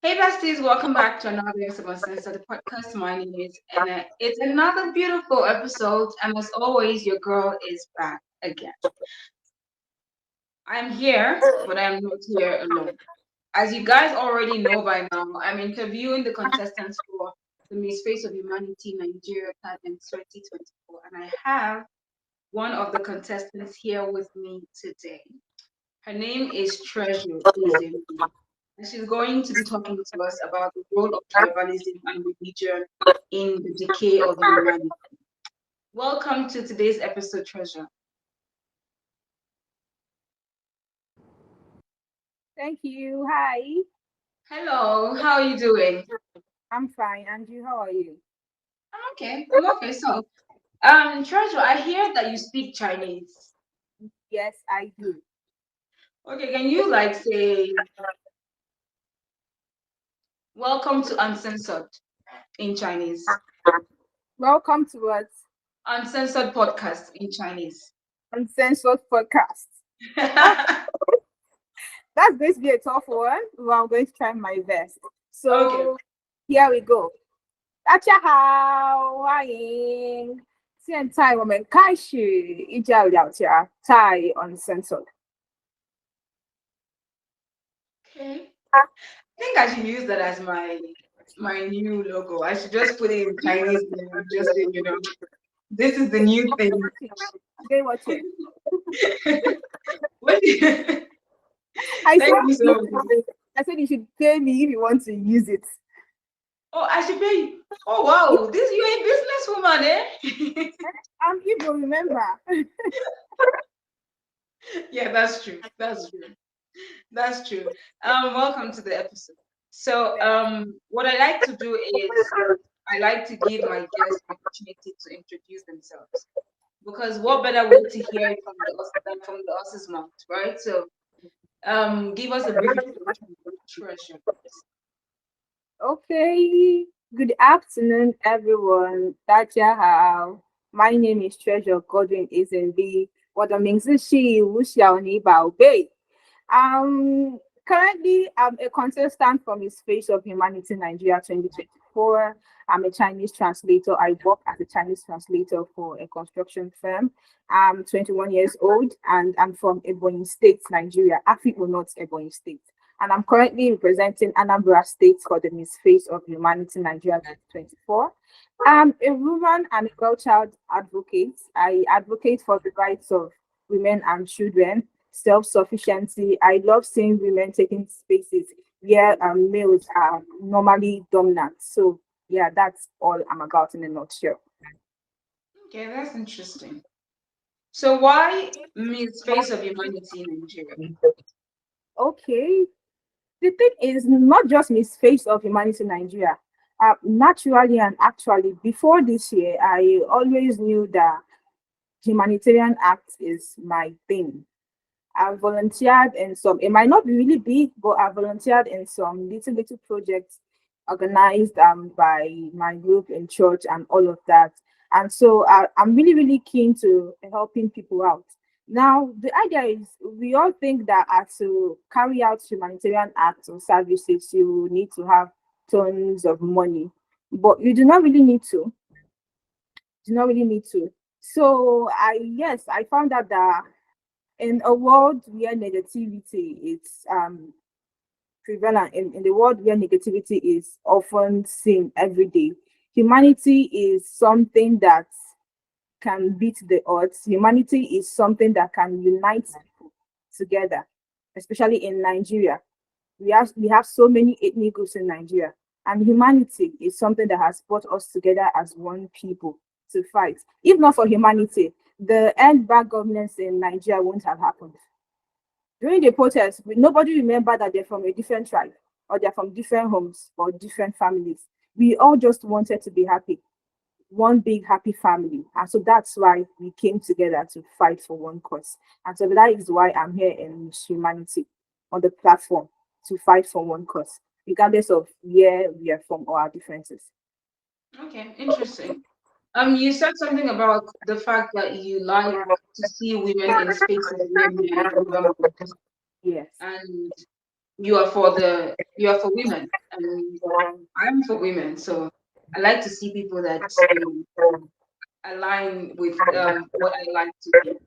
Hey besties, welcome back to another episode of the podcast. My name is Anna. It's another beautiful episode, and as always, your girl is back again. I'm here, but I'm not here alone. As you guys already know by now, I'm interviewing the contestants for the Miss Face of Humanity Nigeria Pageant 2024, and I have one of the contestants here with me today. Her name is Treasure Izembe. And she's going to be talking to us about the role of tribalism and religion in the decay of humanity. Welcome to today's episode, Treasure. Thank you. Hi. Hello, how are you doing? I'm fine. And you, how are you? I'm okay. I'm okay. So, Treasure, I hear that you speak Chinese. Yes, I do. Okay, can you like say welcome to Uncensored in Chinese? Welcome to us Uncensored podcast in Chinese. Uncensored Podcast. Oh, that's going to be a tough one. Well, I'm going to try my best. Okay. So here we go. 大家好，欢迎。现在我们开始一起聊天，在 Uncensored。Okay. I think I should use that as my new logo. I should just put it in Chinese and just say, this is the new thing. Today, watch it. What- I Thank you so said, much. I said you should pay me if you want to use it. Oh, I should pay you. Oh wow, this you're a businesswoman, eh? You will remember. Yeah, that's true. That's true. That's true. Welcome to the episode. So, what I like to do is I like to give my guests the opportunity to introduce themselves. Because what better way to hear it from than from the horse's mouth, right? So, give us a brief introduction of Treasure. Okay. Good afternoon, everyone. Dajiahao. My name is Treasure Godwin Isenbi. 我的名字是吴小妮宝贝。Currently, I'm a contestant from His Face of Humanity Nigeria 2024. I'm a Chinese translator. I work as a Chinese translator for a construction firm. I'm 21 years old and I'm from Ebonyi State, Nigeria. Afikpo North, Ebonyi State. And I'm currently representing Anambra State for the Miss Face of Humanity Nigeria 2024. I'm a woman and a girl child advocate. I advocate for the rights of women and children, self-sufficiency. I love seeing women taking spaces where males are normally dominant. So yeah, that's all I'm about in a nutshell. Okay, that's interesting. So, why Miss Face of Humanity in Nigeria? Okay, the thing is not just Miss Face of Humanity Nigeria. Naturally and actually, before this year, I always knew that humanitarian act is my thing. I volunteered in some, it might not be really big, but I volunteered in some little projects organized by my group in church and all of that. And so I'm really keen to helping people out. Now, the idea is we all think that to carry out humanitarian acts or services, you need to have tons of money, but you do not really need to. Do not really need to. So yes, I found out that in a world where negativity is prevalent, in the world where negativity is often seen every day, humanity is something that can beat the odds. Humanity is something that can unite people together, especially in Nigeria. We have so many ethnic groups in Nigeria, and humanity is something that has brought us together as one people to fight. If not for humanity, the end bad governance in Nigeria won't have happened. During the protest, nobody remember that they're from a different tribe or they're from different homes or different families. We all just wanted to be happy, one big happy family. And so that's why we came together to fight for one cause. And so that is why I'm here in Humanity on the platform to fight for one cause, regardless of where we are from or our differences. Okay, interesting. You said something about the fact that you like to see women in spaces where men are dominant, Yes. and you are for the you are for women, and I'm for women. So I like to see people that align with what I like to do.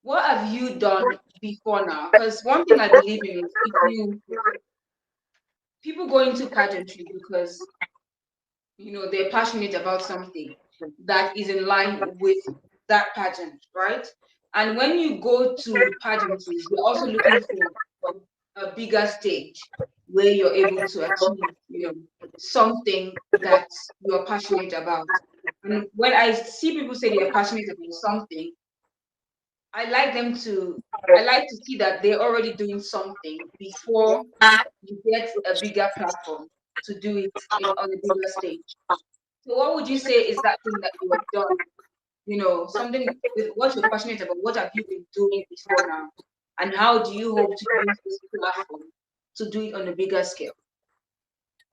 What have you done before now? Because one thing I believe in is if you people go into pageantry because they're passionate about something that is in line with that pageant, right? And when you go to pageantries, you're also looking for a bigger stage where you're able to achieve something that you're passionate about. And when I see people say they're passionate about something, I like them to I like to see that they're already doing something before you get a bigger platform to do it on a bigger stage. So what would you say is that thing that you have done? Something with what you're passionate about. What have you been doing before now? And how do you hope to use this platform to do it on a bigger scale?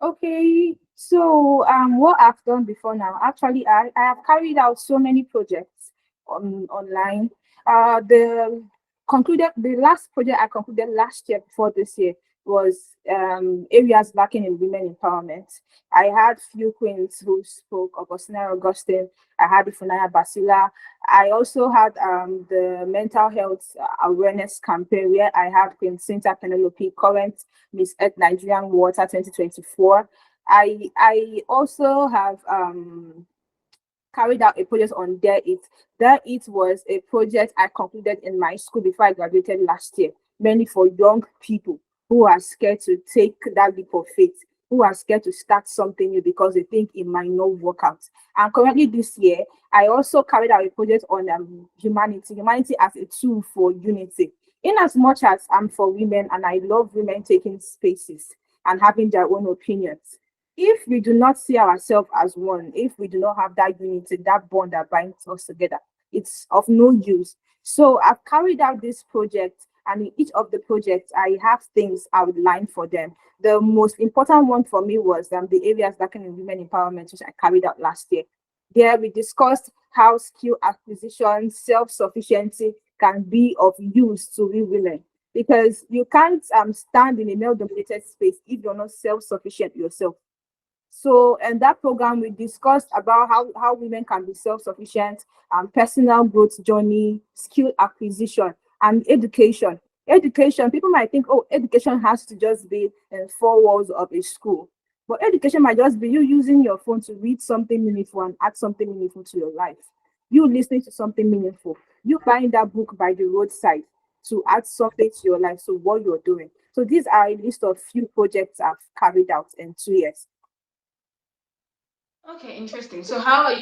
Okay, so what I've done before now, actually, I have carried out so many projects online. The last project I concluded last year before this year was areas lacking in women empowerment. I had few queens who spoke, Augustina Augustine, I had Ifunaya Basila. I also had the mental health awareness campaign where I had Queen Cynthia Penelope, current Miss Earth Nigerian Water 2024. I also have carried out a project on Dare It. Dare It was a project I concluded in my school before I graduated last year, mainly for young people who are scared to take that leap of faith, who are scared to start something new because they think it might not work out. And currently this year, I also carried out a project on humanity as a tool for unity. In as much as I'm for women and I love women taking spaces and having their own opinions, if we do not see ourselves as one, if we do not have that unity, that bond that binds us together, it's of no use. So I've carried out this project, and in each of the projects, I have things outlined for them. The most important one for me was the areas lacking in women empowerment, which I carried out last year. There we discussed how skill acquisition, self-sufficiency can be of use to we women. Because you can't stand in a male-dominated space if you're not self-sufficient yourself. So, in that program, we discussed about how women can be self-sufficient, personal growth journey, skill acquisition, and education. Education, people might think, oh, education has to just be in four walls of a school. But education might just be you using your phone to read something meaningful and add something meaningful to your life. You listening to something meaningful. You buying that book by the roadside to add something to your life. So what you're doing. So these are a list of few projects I've carried out in 2 years. Okay, interesting. So how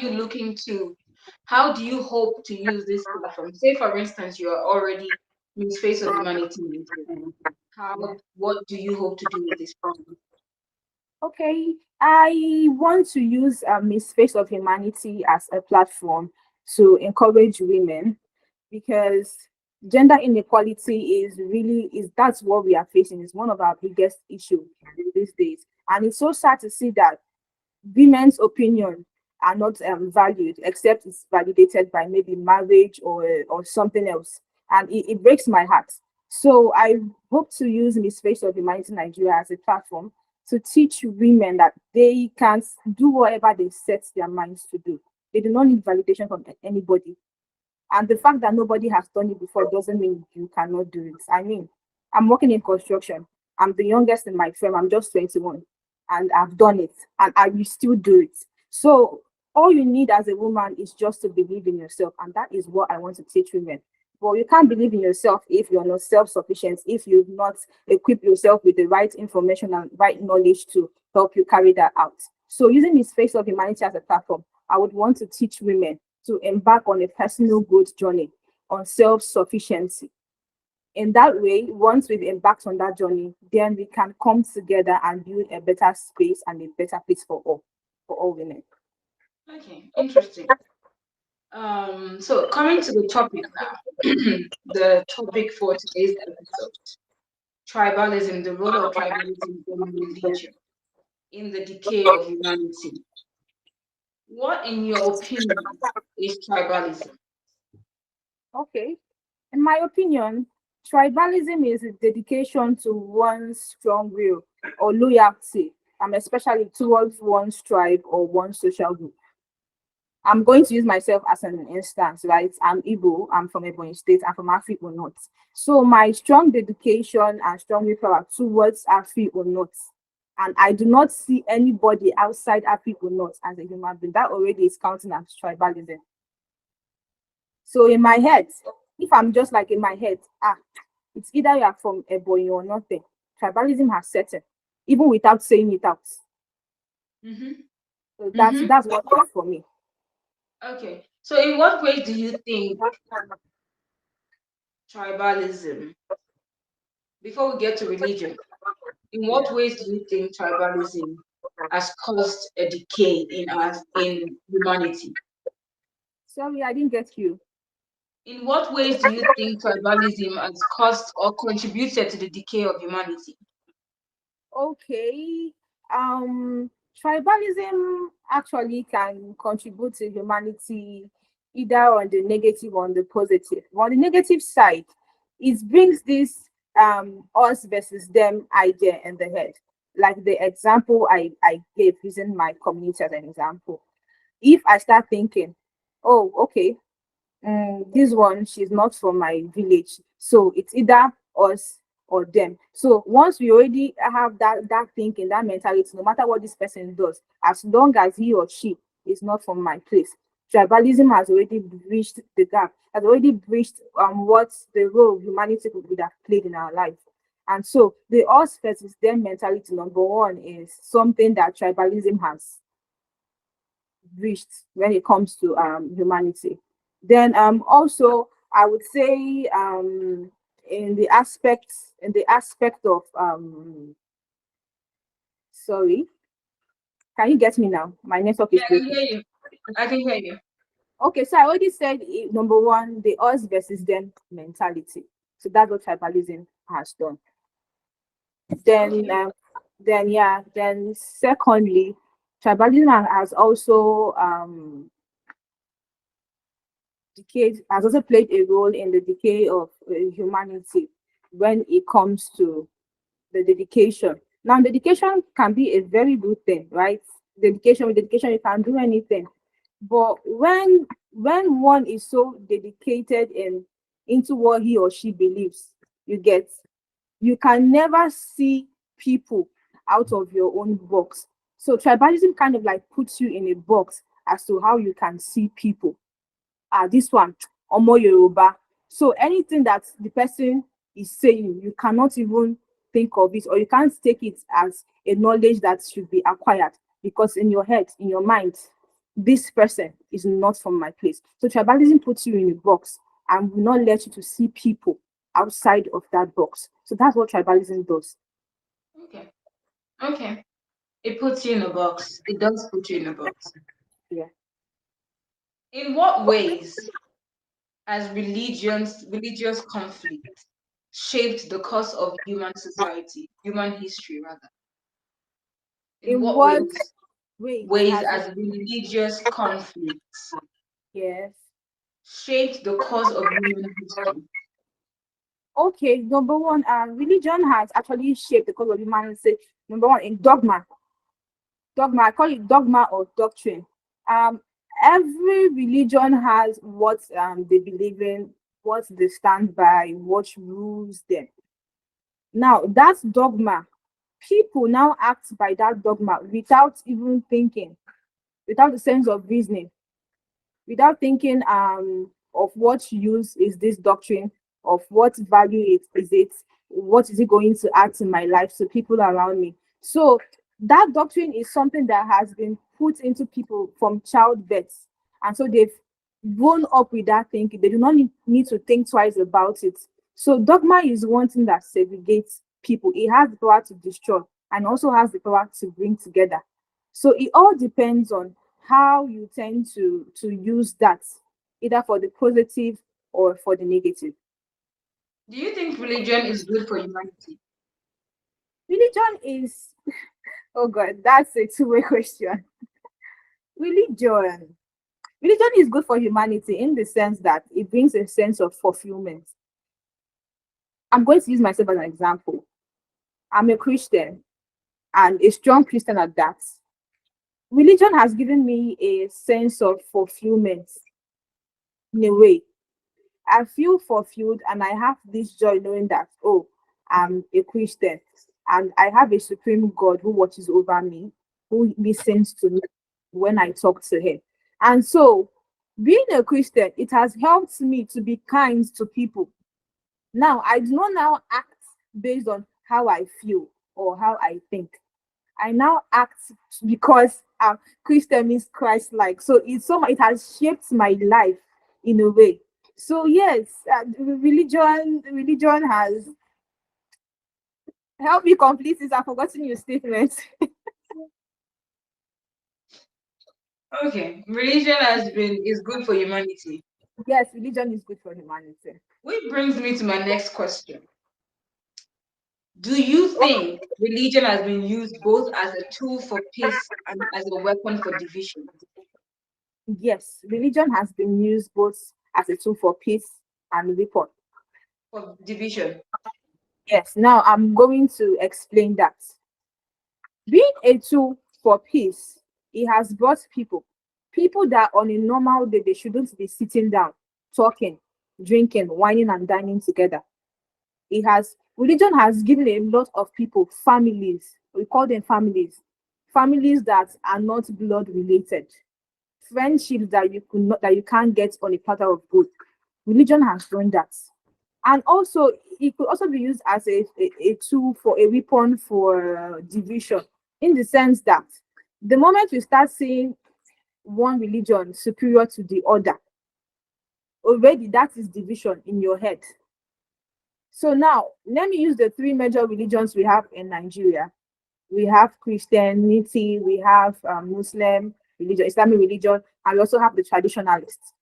do you hope to use this platform? Say, for instance, you are already Miss Face of Humanity in Nigeria. What do you hope to do with this platform? Okay, I want to use Miss Face of Humanity as a platform to encourage women because gender inequality is that's what we are facing. Is one of our biggest issues these days, and it's so sad to see that women's opinion are not valued except it's validated by maybe marriage or something else, and it breaks my heart. So I hope to use Miss Face of Humanity Nigeria as a platform to teach women that they can do whatever they set their minds to do. They do not need validation from anybody, and the fact that nobody has done it before doesn't mean you cannot do it. I mean, I'm working in construction. I'm the youngest in my firm. I'm just 21 and I've done it and I will still do it. So all you need as a woman is just to believe in yourself. And that is what I want to teach women. But you can't believe in yourself if you're not self-sufficient, if you've not equipped yourself with the right information and right knowledge to help you carry that out. So using this Face of Humanity as a platform, I would want to teach women to embark on a personal growth journey on self-sufficiency. In that way, once we've embarked on that journey, then we can come together and build a better space and a better place for all women. Okay, interesting. So coming to the topic now, the topic for today's episode, tribalism, the role of tribalism in religion, in the decay of humanity. What, in your opinion, is tribalism? Okay. In my opinion, Tribalism is a dedication to one's strong will or loyalty, especially towards one's tribe or one social group. I'm going to use myself as an instance, right? I'm Igbo, I'm from Ebonyi State, I'm from Afi North. So my strong dedication and strong willpower towards Afi North, and I do not see anybody outside Afi North as a human being. That already is counting as tribalism. So in my head, if I'm just like in my head, it's either you are from Ebonyi or nothing. Tribalism has set in, even without saying it out. Mm-hmm. So that's Mm-hmm. that's what works for me. Okay. So in what ways do you think tribalism, before we get to religion, in what Yeah. ways do you think tribalism has caused a decay in us in humanity? Sorry, I didn't get you. In what ways do you think tribalism has caused or contributed to the decay of humanity? Okay. Um, Tribalism actually can contribute to humanity either on the negative or on the positive. On the negative side, it brings this us versus them idea in the head. Like the example I gave using my community as an example. If I start thinking, oh, okay, this one, she's not from my village, so it's either us or them. So once we already have that thinking, that mentality, no matter what this person does, as long as he or she is not from my place, tribalism has already breached the gap, has already breached what the role humanity would have played in our life. And so the us versus them mentality, number one, is something that tribalism has reached when it comes to humanity. Then also I would say in the aspect of sorry, can you get me now? My network Yeah, is I can breaking. hear you. I can hear you. Okay, so I already said number one, the us versus them mentality. So that's what tribalism has done. Then Okay. then secondly, tribalism has also decay has also played a role in the decay of humanity when it comes to the dedication. Now, dedication can be a very good thing, right? Dedication with dedication, you can do anything. But when one is so dedicated into what he or she believes, you get you can never see people out of your own box. So tribalism kind of like puts you in a box as to how you can see people. This one, Omo Yoruba. So anything that the person is saying, you cannot even think of it, or you can't take it as a knowledge that should be acquired, because in your head, in your mind, this person is not from my place. So tribalism puts you in a box and will not let you to see people outside of that box. So that's what tribalism does. Okay. Okay. It puts you in a box. It does put you in a box. Yeah. In what ways has religious conflict shaped the course of human society, human history rather? In In what what ways ways has it? has religious conflicts Yes. shaped the course of human history? Okay, number one, religion has actually shaped the course of humanity. Number one, in dogma, I call it dogma or doctrine. Um, every religion has what they believe in, what they stand by, what rules them. Now, that dogma, people now act by that dogma without even thinking, without the sense of reasoning, without thinking of what use is this doctrine, of what value is it, what is it going to add to my life, to people around me. So that doctrine is something that has been put into people from childbirth, and so they've grown up with that thinking. They do not need to think twice about it. So dogma is one thing that segregates people. It has the power to destroy and also has the power to bring together. So it all depends on how you tend to use that, either for the positive or for the negative. Do you think religion is good for humanity? Religion is, oh god, that's a two-way question. Religion. Religion is good for humanity in the sense that it brings a sense of fulfillment. I'm going to use myself as an example. I'm a Christian and a strong Christian at that. Religion has given me a sense of fulfillment in a way. I feel fulfilled and I have this joy knowing that, oh, I'm a Christian and I have a supreme God who watches over me, who listens to me when I talk to him. And so, being a Christian, it has helped me to be kind to people. Now, I do not now act based on how I feel or how I think. I now act because Christian means Christ like. So it has shaped my life in a way. So yes, religion has helped me complete this. I've forgotten your statement. Okay, religion has been is good for humanity. Yes, religion is good for humanity. Which brings me to my next question. Do you Okay. think religion has been used both as a tool for peace and as a weapon for division? Yes, religion has been used both as a tool for peace and weapon. For division. Yes, now I'm going to explain that. Being a tool for peace, it has brought people that on a normal day they shouldn't be sitting down, talking, drinking, whining, and dining together. Religion has given a lot of people families. We call them families, families that are not blood related, friendships that you can't get on a platter of food. Religion has done that. And also it could also be used as a tool for a weapon for division, in the sense that the moment you start seeing one religion superior to the other, already that is division in your head. So now let me use the three major religions we have in Nigeria. We have Christianity, we have Muslim religion, Islamic religion, and we also have the traditionalists.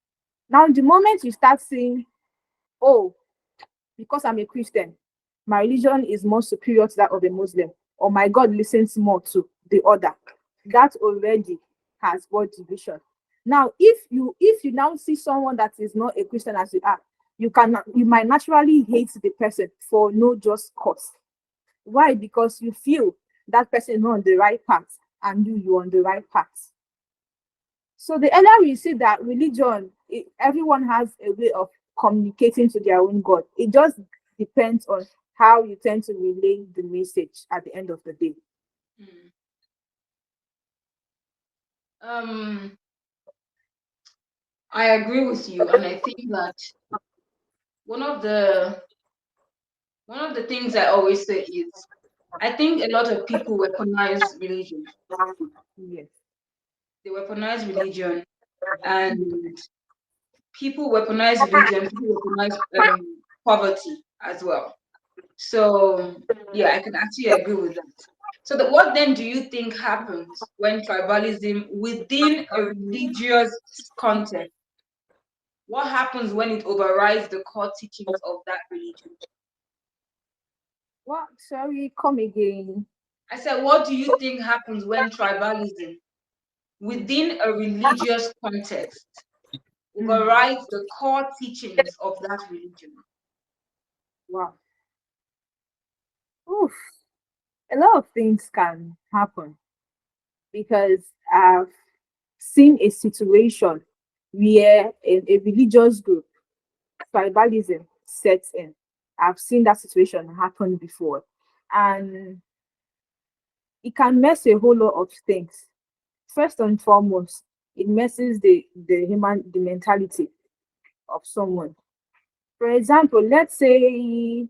Now the moment you start seeing, oh, because I'm a Christian, my religion is more superior to that of a Muslim, or my God listens more to the other. That already has brought division. Now, if you now see someone that is not a Christian as you are, you might naturally hate the person for no just cause. Why? Because you feel that person is not on the right path and you're on the right path. So the earlier we see that religion, everyone has a way of communicating to their own God. It just depends on how you tend to relay the message at the end of the day. Hmm. Um, I agree with you, and I think that one of the one of the things I always say is I think a lot of people weaponize religion. Yes. They weaponize religion, and people weaponize religion. People weaponize poverty as well. So yeah, I can actually agree with that. So what then do you think happens when tribalism within a religious context? What happens when it overrides the core teachings of that religion? What? Sorry, come again. I said, what do you think happens when tribalism within a religious context Mm. overrides the core teachings of that religion? Wow. Oof. A lot of things can happen because I've seen a situation where a religious group, tribalism sets in. I've seen that situation happen before. And it can mess a whole lot of things. First and foremost, it messes the mentality of someone. For example, let's say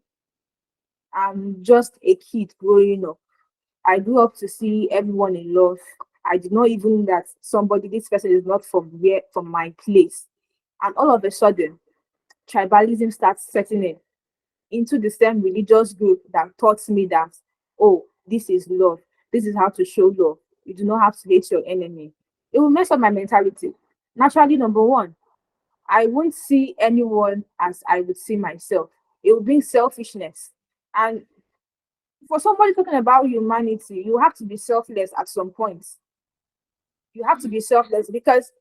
I'm just a kid growing up. I grew up to see everyone in love. I did not even know that this person is not from my place. And all of a sudden, tribalism starts setting in into the same religious group that taught me that, oh, this is love. This is how to show love. You do not have to hate your enemy. It will mess up my mentality. Naturally, number one, I won't see anyone as I would see myself. It will bring selfishness. And for somebody talking about humanity, you have to be selfless at some point. You have to be selfless because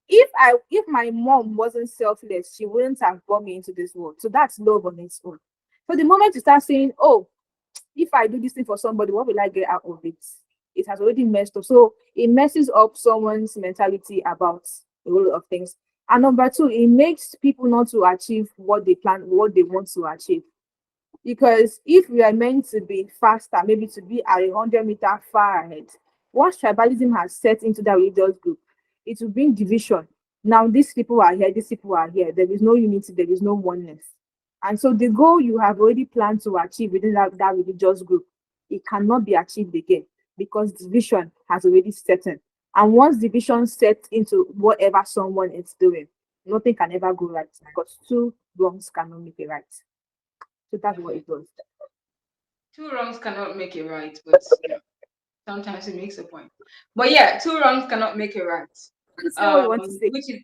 if my mom wasn't selfless, she wouldn't have brought me into this world. So that's love on its own. So the moment you start saying, oh, if I do this thing for somebody, what will I get out of it? It has already messed up. So it messes up someone's mentality about a whole lot of things. And number two, it makes people not to achieve what they plan, what they want to achieve. Because if we are meant to be faster, maybe to be at 100 meters far ahead, once tribalism has set into that religious group, it will bring division. Now, these people are here, these people are here. There is no unity, there is no oneness. And so the goal you have already planned to achieve within that religious group, it cannot be achieved again because division has already set in. And once division set into whatever someone is doing, nothing can ever go right because two wrongs cannot make a right. So that's what it was. Two wrongs cannot make it right, but sometimes it makes a point. But yeah, two wrongs cannot make it right. Say what you want to say. Which is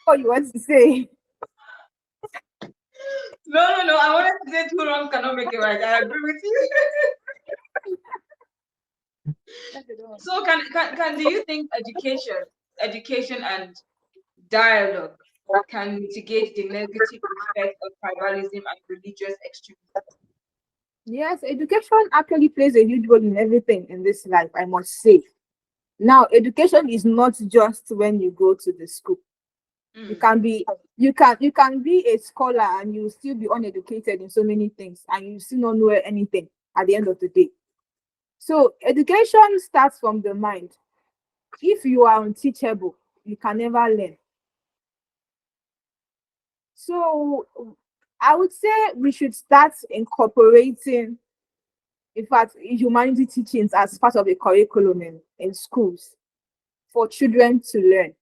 What you want to say. no. I wanted to say two wrongs cannot make it right. I agree with you. So can do you think education and dialogue can mitigate the negative effect of tribalism and religious extremism? Yes, education actually plays a huge role in everything in this life, I must say. Now, education is not just when you go to the school. You Mm. can be you can be a scholar and you still be uneducated in so many things and you still not know anything at the end of the day. So education starts from the mind. If you are unteachable, you can never learn. So I would say we should start incorporating, in fact, humanity teachings as part of the curriculum in schools for children to learn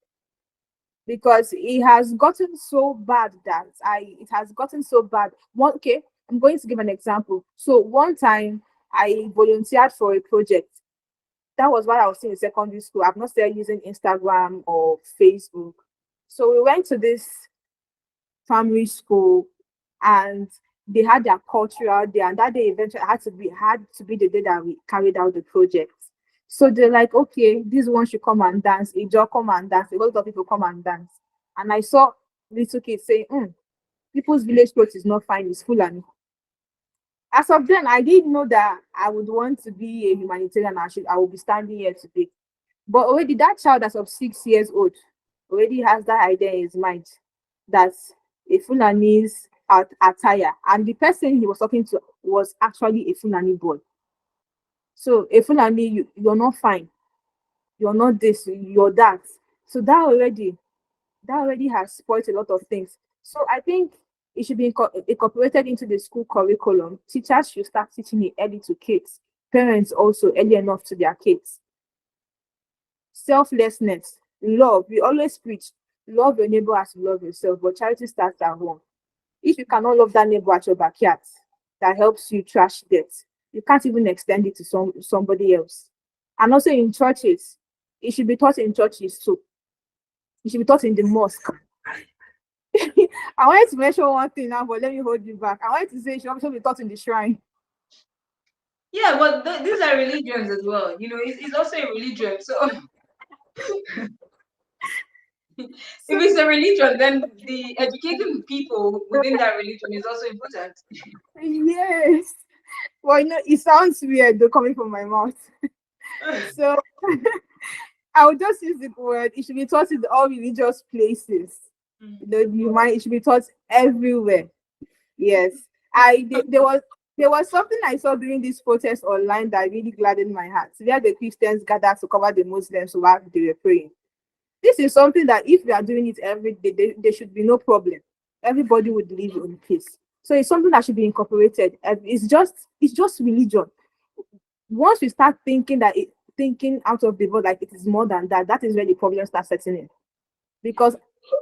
because it has gotten so bad that it has gotten so bad. Okay, I'm going to give an example. So one time I volunteered for a project. That was while I was still in secondary school. I've not started using Instagram or Facebook. So we went to this primary school and they had their cultural day, and that day eventually had to be the day that we carried out the project. So they're like, okay, this one should come and dance, Ijo come and dance, a lot of people come and dance. And I saw little kids saying, people's village clothes is not fine, it's full. And as of then, I didn't know that I would want to be a humanitarian. I will be standing here today. But already that child that's of 6 years old already has that idea in his mind that a Fulani's attire, and the person he was talking to was actually a Fulani boy. So a Fulani, you're not fine, you're not this, you're that. So that already has spoiled a lot of things. So I think it should be incorporated into the school curriculum. Teachers should start teaching it early to kids. Parents also early enough to their kids. Selflessness, love. We always preach, love your neighbor as you love yourself, but charity starts at home. If you cannot love that neighbor at your backyard that helps you trash debt, you can't even extend it to somebody else. And also in churches, it should be taught in churches too. It should be taught in the mosque. I wanted to mention one thing now, but let me hold you back. I wanted to say it should also be taught in the shrine. Yeah, but these are religions as well. It's also a religion. So if So it's a religion, then the educating people within that religion is also important. yes. Well, it sounds weird though coming from my mouth. So I would just use the word. It should be taught in all religious places. Mm. It should be taught everywhere. Yes. There was something I saw during this protest online that really gladdened my heart. Where the Christians gathered to cover the Muslims while they were praying. This is something that if we are doing it every day, there should be no problem. Everybody would live in peace. So it's something that should be incorporated. It's just religion. Once we start thinking out of the box like it is more than that, that is where the problem starts setting in. Because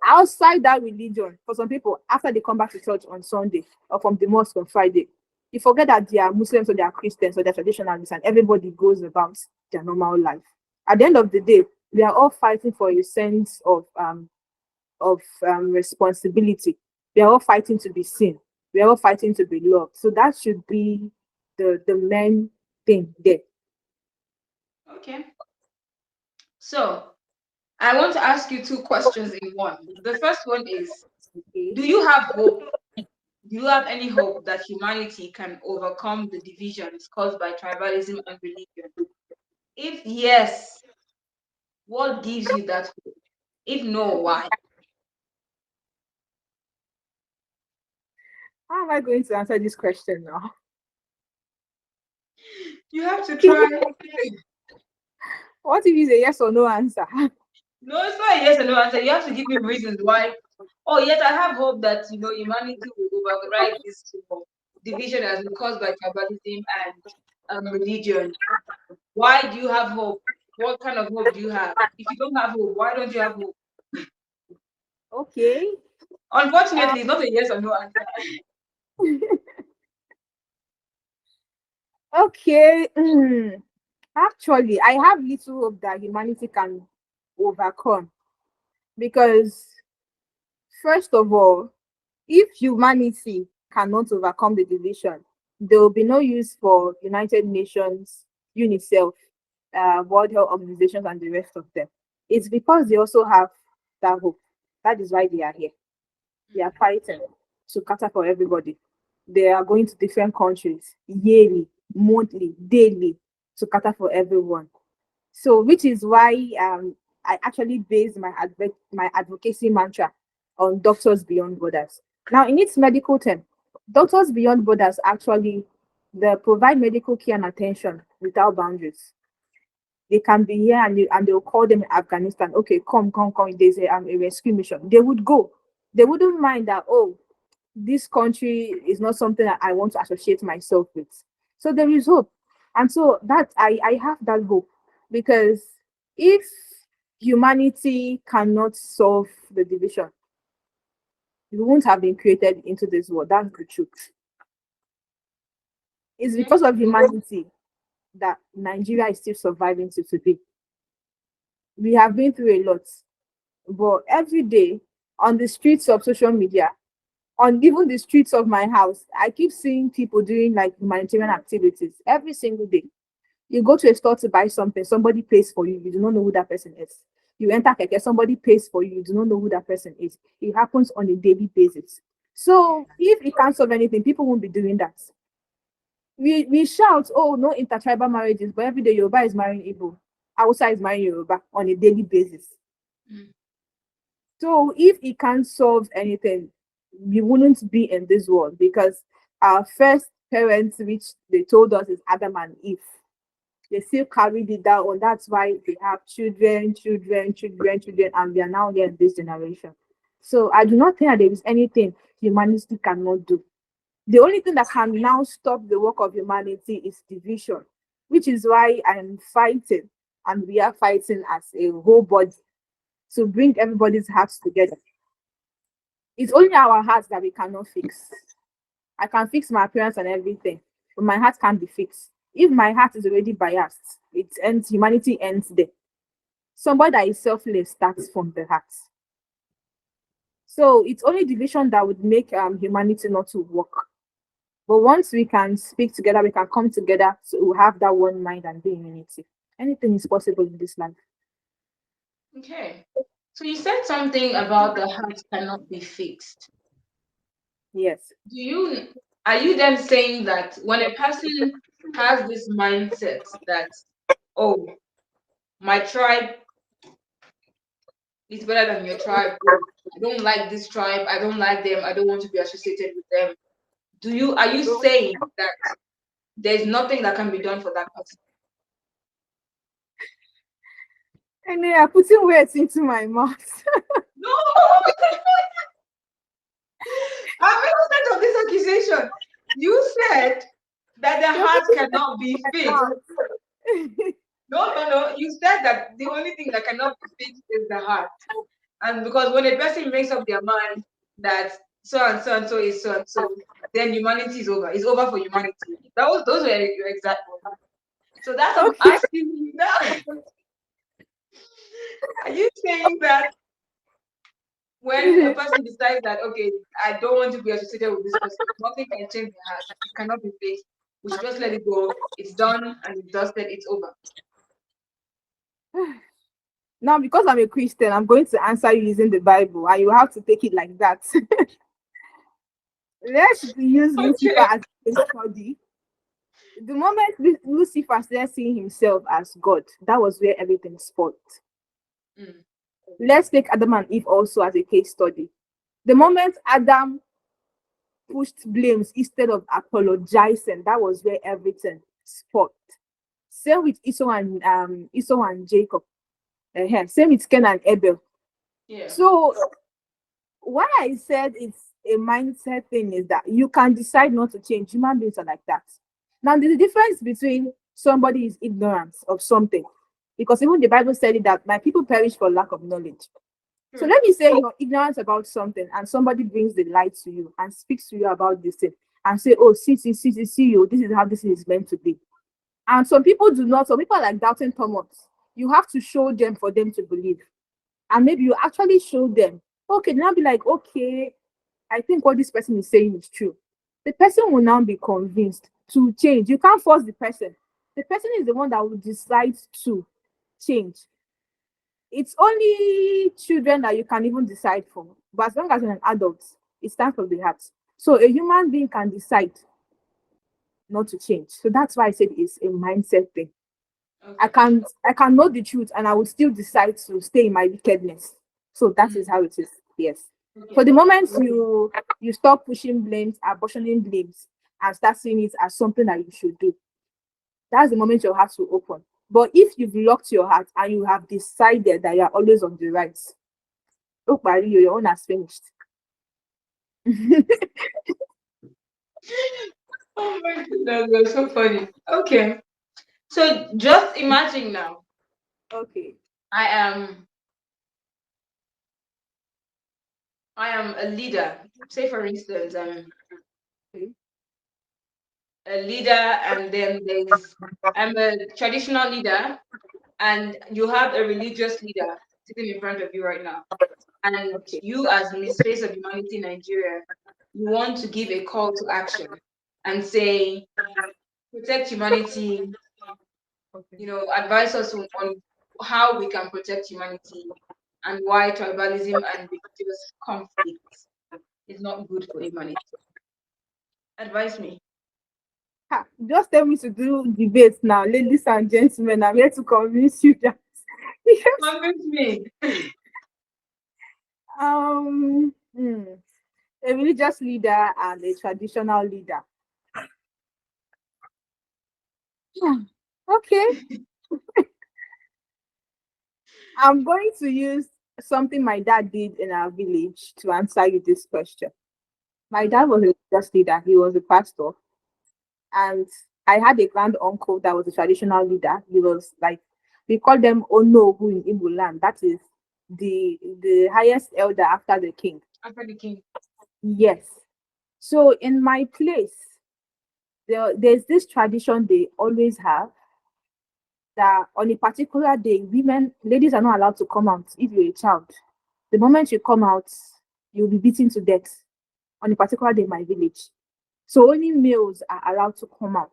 outside that religion, for some people, after they come back to church on Sunday or from the mosque on Friday, you forget that they are Muslims or they are Christians or they're traditionalists, and everybody goes about their normal life. At the end of the day, we are all fighting for a sense of responsibility. We are all fighting to be seen. We are all fighting to be loved. So that should be the main thing there. Okay. So I want to ask you two questions in one. The first one is, Okay. do you have hope? Do you have any hope that humanity can overcome the divisions caused by tribalism and religion? If yes, what gives you that hope? If no, why? How am I going to answer this question now? You have to try. What if it's a yes or no answer? No, it's not a yes or no answer. You have to give me reasons why. Oh, yes, I have hope that humanity will override this division as been caused by tribalism and religion. Why do you have hope? What kind of hope do you have? If you don't have hope, why don't you have hope? Okay. Uh, Unfortunately, it's not a yes or no answer. okay. Actually, I have little hope that humanity can overcome because, first of all, if humanity cannot overcome the division, there will be no use for United Nations, UNICEF, World Health Organizations, and the rest of them. It's because they also have that hope. That is why they are here. They are fighting to cater for everybody. They are going to different countries yearly, monthly, daily to cater for everyone. So, which is why I actually base my advocacy mantra on Doctors Beyond Borders. Now, in its medical term, Doctors Beyond Borders actually they provide medical care and attention without boundaries. They can be here and they'll call them in Afghanistan. Okay, come. There's a rescue mission. They would go. They wouldn't mind that, oh, this country is not something that I want to associate myself with. So there is hope. And so that I have that hope because if humanity cannot solve the division, we won't have been created into this world. That's the truth. It's because of humanity that Nigeria is still surviving to today. We have been through a lot, but every day on the streets of social media, on even the streets of my house, I keep seeing people doing like humanitarian activities every single day. You go to a store to buy something, somebody pays for you, you do not know who that person is. You enter keke, somebody pays for you, you do not know who that person is. It happens on a daily basis. So if it can't solve anything, people won't be doing that. We shout, oh, no intertribal marriages, but every day Yoruba is marrying Igbo, Hausa is marrying Yoruba on a daily basis. Mm. So if it can't solve anything, we wouldn't be in this world because our first parents, which they told us is Adam and Eve, they still carried it down. And that's why they have children, and we are now here in this generation. So I do not think that there is anything humanity cannot do. The only thing that can now stop the work of humanity is division, which is why I'm fighting, and we are fighting as a whole body to bring everybody's hearts together. It's only our hearts that we cannot fix. I can fix my appearance and everything, but my heart can't be fixed. If my heart is already biased, it ends, humanity ends there. Somebody that is selfless starts from the heart. So it's only division that would make humanity not to work. But once we can speak together, we can come together to have that one mind and be in unity. Anything is possible in this life. Okay. So you said something about the heart cannot be fixed. Yes. Do you Are you then saying that when a person has this mindset that, oh, my tribe is better than your tribe, oh, I don't like this tribe, I don't like them, I don't want to be associated with them. Are you saying that there's nothing that can be done for that person? And they are putting words into my mouth. No, I'm innocent of this accusation. You said that the You're heart putting words cannot be in my fixed. mouth. No. You said that the only thing that cannot be fixed is the heart. And because when a person makes up their mind that so and so and so is so and so, then humanity is over. It's over for humanity. Those were your exact words. So that's what I'm Okay. asking you now. Are you saying that when a person decides that, okay, I don't want to be associated with this person, nothing can change their heart. It cannot be fixed. We should just let it go. It's done and it's dusted. It's over. Now, because I'm a Christian, I'm going to answer you using the Bible, and you have to take it like that. let's use Lucifer Okay. as a study. The moment Lucifer started seeing himself as God, that was where everything spoiled. Mm. Let's take Adam and Eve also as a case study. The moment Adam pushed blames instead of apologizing, that was where everything spoiled. Same with Esau and Jacob. Same with Cain and Abel. Yeah. So why I said it's a mindset thing is that you can decide not to change. Human beings are like that. Now, there's a difference between somebody is ignorant of something, because even the Bible said it that my people perish for lack of knowledge. So True. let me say you're ignorant about something, and somebody brings the light to you and speaks to you about this thing and say, "Oh, see, you. This is how this is meant to be." And some people do not. Some people are like doubting Thomas. You have to show them for them to believe, and maybe you actually show them. Okay, now be like, okay, I think what this person is saying is true. The person will now be convinced to change. You can't force the person. The person is the one that will decide to change. It's only children that you can even decide for. But as long as you're an adult, it's time for the heart. So a human being can decide not to change. So that's why I said it's a mindset thing. Okay. I can know the truth and I will still decide to stay in my wickedness. So that Mm. is how it is. Yes. For Okay. the moment you stop pushing blames, apportioning blames, and start seeing it as something that you should do, that's the moment your heart will open. But if you've locked your heart and you have decided that you are always on the right, look, Barry, your own has finished. Oh my goodness, that's so funny. Okay. So just imagine now, Okay. I am I am a leader. Say for instance, I'm Okay. a leader, and then I'm a traditional leader, and you have a religious leader sitting in front of you right now. And Okay. you, as Miss Face of Humanity Nigeria, you want to give a call to action and say, protect humanity, Okay. advise us on how we can protect humanity and why tribalism and religious conflict is not good for humanity. Advise me. Ha, just tell me to do debate now, ladies and gentlemen. I'm here to convince you that yes. Convince me. Hmm, a religious leader and a traditional leader. Hmm, okay, I'm going to use something my dad did in our village to answer you this question. My dad Okay. was a religious leader. He was a pastor, and I had a grand uncle that was a traditional leader. He was like, we call them Onowu in Igbo land. That is the highest elder after the king. After the king. Yes. So in my place, there's this tradition they always have that on a particular day, ladies are not allowed to come out if you're a child. The moment you come out, you'll be beaten to death on a particular day in my village. So only males are allowed to come out.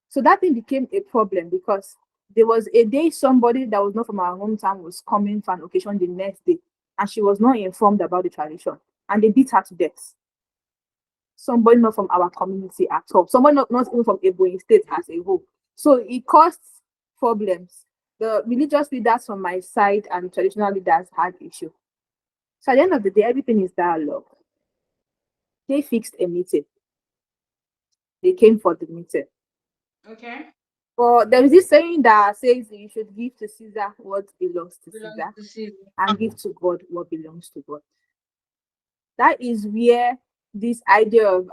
So that thing became a problem because there was a day somebody that was not from our hometown was coming for an occasion the next day, and she was not informed about the tradition, and they beat her to death. Somebody not from our community at all, somebody not even from Ebonyi State as a whole. So it caused problems. The religious leaders from my side and traditional leaders had issue. So at the end of the day, everything is dialogue. They fixed a meeting. They came for the meeting. Okay. But there is this saying that says you should give to Caesar what belongs to Belongs Caesar to Caesar. and give to God what belongs to God. That is where this idea of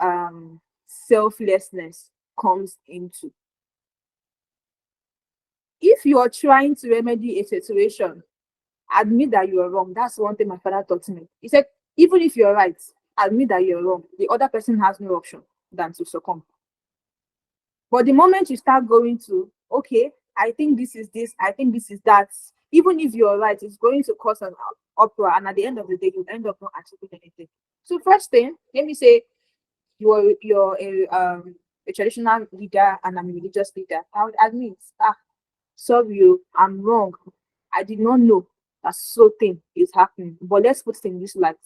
selflessness comes into. If you are trying to remedy a situation, admit that you are wrong. That's one thing my father taught me. He said, even if you're right, admit that you're wrong. The other person has no option than to succumb. But the moment you start going to, okay, I think this is this, I think this is that, even if you're right, it's going to cause an uproar. And at the end of the day, you end up not achieving anything. So, first thing, let me say you're a traditional leader and I'm a religious leader. I would admit, sorry, I'm wrong. I did not know that so thing is happening. But let's put it in this light.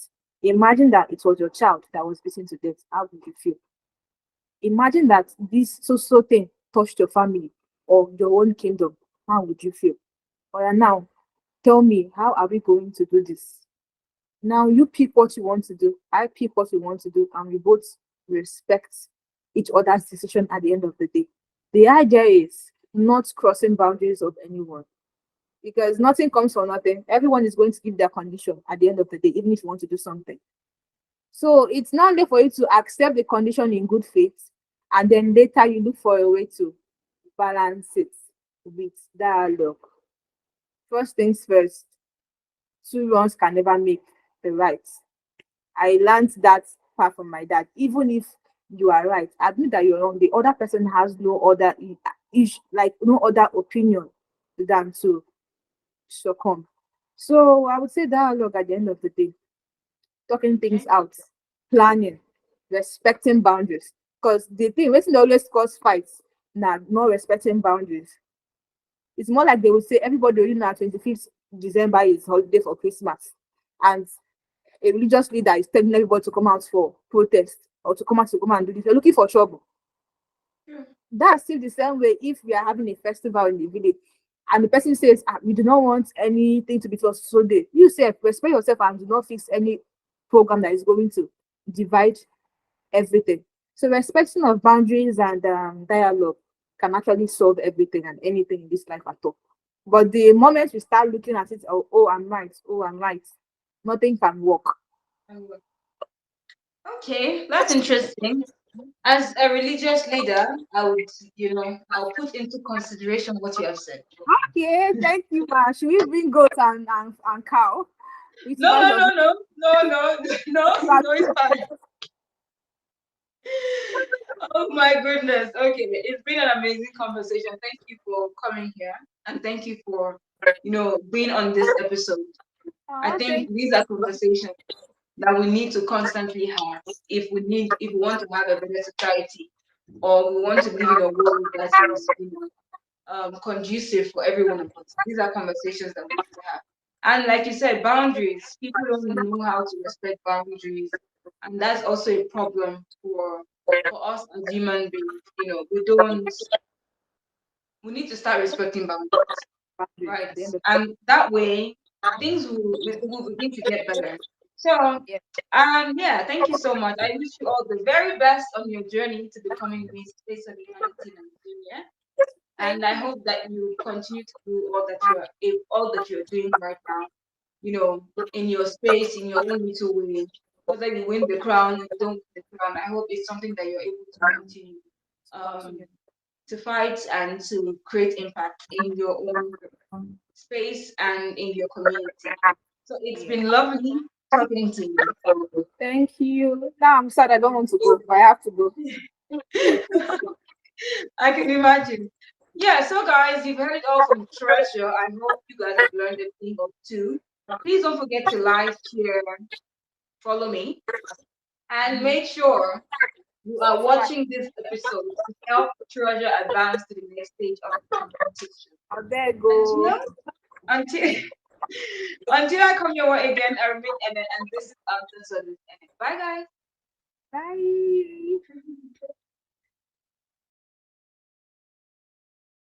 Imagine that it was your child that was beaten to death. How would you feel? Imagine that this so thing touched your family or your own kingdom. How would you feel? Or now, tell me, how are we going to do this? Now you pick what you want to do. I pick what we want to do, and we both respect each other's decision at the end of the day. The idea is not crossing boundaries of anyone because nothing comes for nothing. Everyone is going to give their condition at the end of the day, even if you want to do something. So it's not there for you to accept the condition in good faith, and then later you look for a way to balance it with dialogue. First things first, two wrongs can never make the right. I learned that part from my dad. Even if you are right, admit that you're wrong. The other person has no other like no other opinion than to succumb. So I would say dialogue at the end of the day, talking things Okay. out, planning, respecting boundaries. Because the thing, when they always cause fights, now not respecting boundaries. It's more like they will say everybody you know 25th December is holiday for Christmas. And a religious leader is telling everybody to come out for protest or to come out to come and do this. You're looking for trouble. True. That's still the same way if we are having a festival in the village and the person says, we do not want anything to be for so day. You say, respect yourself and do not fix any program that is going to divide everything. So respecting of boundaries and dialogue can actually solve everything and anything in this life at all. But the moment we start looking at it, I'm right, I'm right, nothing can work. Okay, that's interesting. As a religious leader, I would, I'll put into consideration what you have said. Okay, thank you, ma. Should we bring goats and cow? Which No, one no, does no, no, no, no, no, no, it's fine. Oh my goodness. Okay, it's been an amazing conversation. Thank you for coming here, and thank you for, being on this episode. I Oh, think thank these are conversations that we need to constantly have if we want to have a better society, or we want to live in a world that is, conducive for every one of us. These are conversations that we need to have. And like you said, boundaries. People don't know how to respect boundaries, and that's also a problem for us as human beings. We don't. We need to start respecting boundaries, boundaries right? at the end of And that way, things will begin to get better. So, the day. yeah, thank you so much. I wish you all the very best on your journey to becoming Miss Space of Humanity Nigeria. And Thank I you. hope that you continue to do all that you're doing right now, in your space, in your own little way. Whether you win the crown or you don't win the crown, I hope it's something that you're able to continue um, Continue. to fight and to create impact in your own space and in your community. So it's Yeah. been lovely talking to you. Thank you. Now I'm sad I don't want to go, but I have to go. I can imagine. Yeah, so guys, you've heard it all from Treasure. I hope you guys have learned a thing or two. Please don't forget to like, share, follow me, and Mhm. make sure you are Subscribe. watching this episode to help Treasure advance to the next stage of the conversation. I there And go. until until I come your way again, I remain Emmett, and this is Anton Bye, guys. Bye.